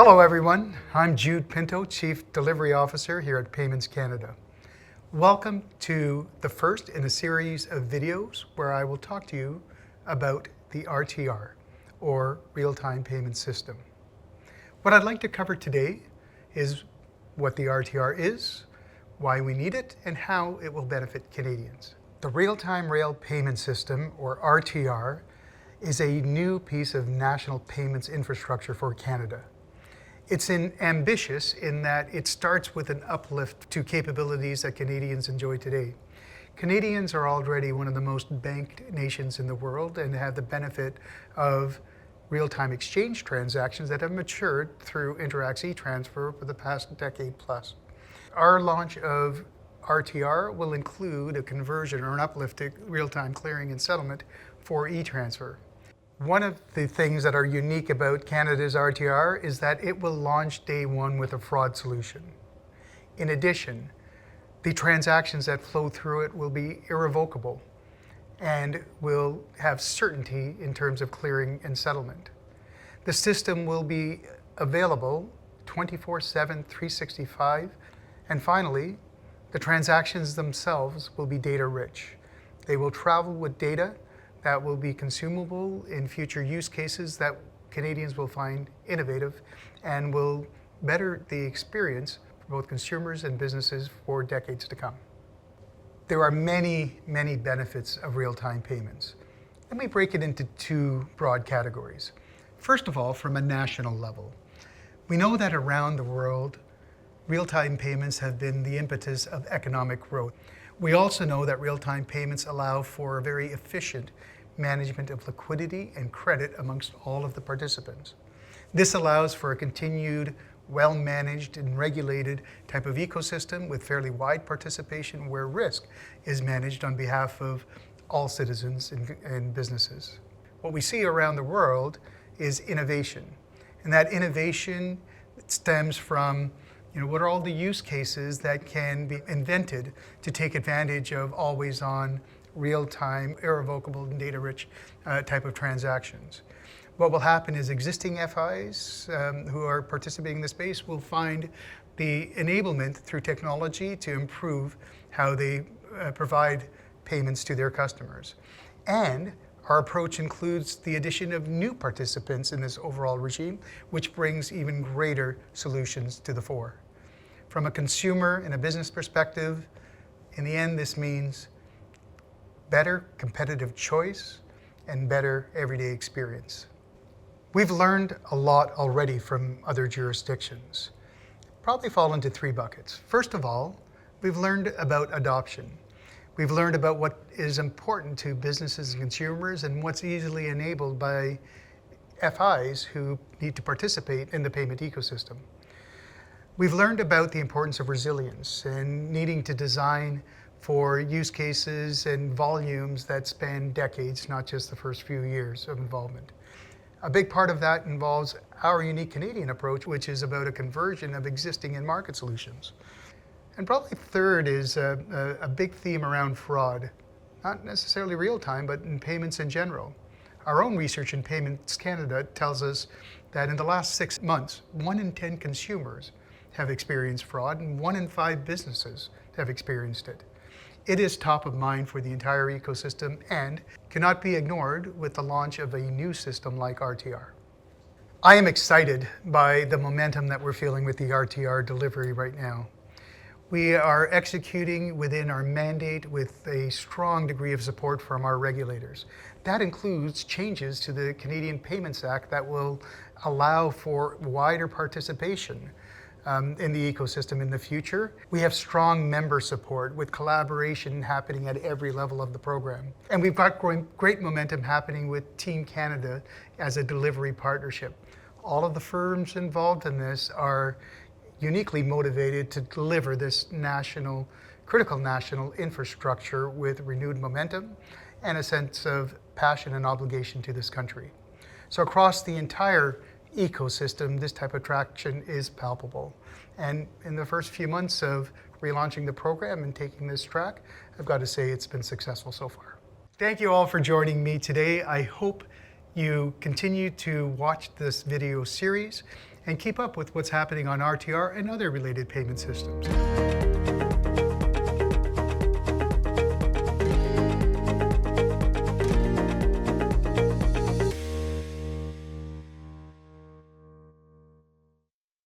Hello everyone, I'm Jude Pinto, Chief Delivery Officer here at Paiements Canada. Welcome to the first in a series of videos where I will talk to you about the RTR, or Real-Time Payment System. What I'd like to cover today is what the RTR is, why we need it, and how it will benefit Canadians. The Real-Time Rail Payment System, or RTR, is a new piece of national payments infrastructure for Canada. It's ambitious in that it starts with an uplift to capabilities that Canadians enjoy today. Canadians are already one of the most banked nations in the world and have the benefit of real-time exchange transactions that have matured through Interact's e-transfer for the past decade plus. Our launch of RTR will include a conversion or an uplift to real-time clearing and settlement for e-transfer. One of the things that are unique about Canada's RTR is that it will launch day one with a fraud solution. In addition, the transactions that flow through it will be irrevocable and will have certainty in terms of clearing and settlement. The system will be available 24/7, 365, and finally, the transactions themselves will be data rich. They will travel with data that will be consumable in future use cases that Canadians will find innovative and will better the experience for both consumers and businesses for decades to come. There are many, many benefits of real-time payments. Let me break it into two broad categories. First of all, from a national level, we know that around the world, real-time payments have been the impetus of economic growth. We also know that real-time payments allow for a very efficient management of liquidity and credit amongst all of the participants. This allows for a continued, well-managed and regulated type of ecosystem with fairly wide participation where risk is managed on behalf of all citizens and businesses. What we see around the world is innovation, and that innovation stems from what are all the use cases that can be invented to take advantage of always-on, real-time, irrevocable, and data-rich type of transactions. What will happen is existing FIs who are participating in the space will find the enablement through technology to improve how they provide payments to their customers. And our approach includes the addition of new participants in this overall regime, which brings even greater solutions to the fore. From a consumer and a business perspective, in the end, this means better competitive choice and better everyday experience. We've learned a lot already from other jurisdictions. Probably fall into three buckets. First of all, we've learned about adoption. We've learned about what is important to businesses and consumers and what's easily enabled by FIs who need to participate in the payment ecosystem. We've learned about the importance of resilience and needing to design for use cases and volumes that span decades, not just the first few years of involvement. A big part of that involves our unique Canadian approach, which is about a conversion of existing in-market solutions. And probably third is a big theme around fraud, not necessarily real-time, but in payments in general. Our own research in Paiements Canada tells us that in the last 6 months, 1 in 10 consumers have experienced fraud and 1 in 5 businesses have experienced it. It is top of mind for the entire ecosystem and cannot be ignored with the launch of a new system like RTR. I am excited by the momentum that we're feeling with the RTR delivery right now. We are executing within our mandate with a strong degree of support from our regulators. That includes changes to the Canadian Payments Act that will allow for wider participation in the ecosystem in the future. We have strong member support with collaboration happening at every level of the program. And we've got great momentum happening with Team Canada as a delivery partnership. All of the firms involved in this are uniquely motivated to deliver this critical national infrastructure with renewed momentum and a sense of passion and obligation to this country. So across the entire ecosystem, this type of traction is palpable. And in the first few months of relaunching the program and taking this track, I've got to say it's been successful so far. Thank you all for joining me today. I hope you continue to watch this video series and keep up with what's happening on RTR and other related payment systems.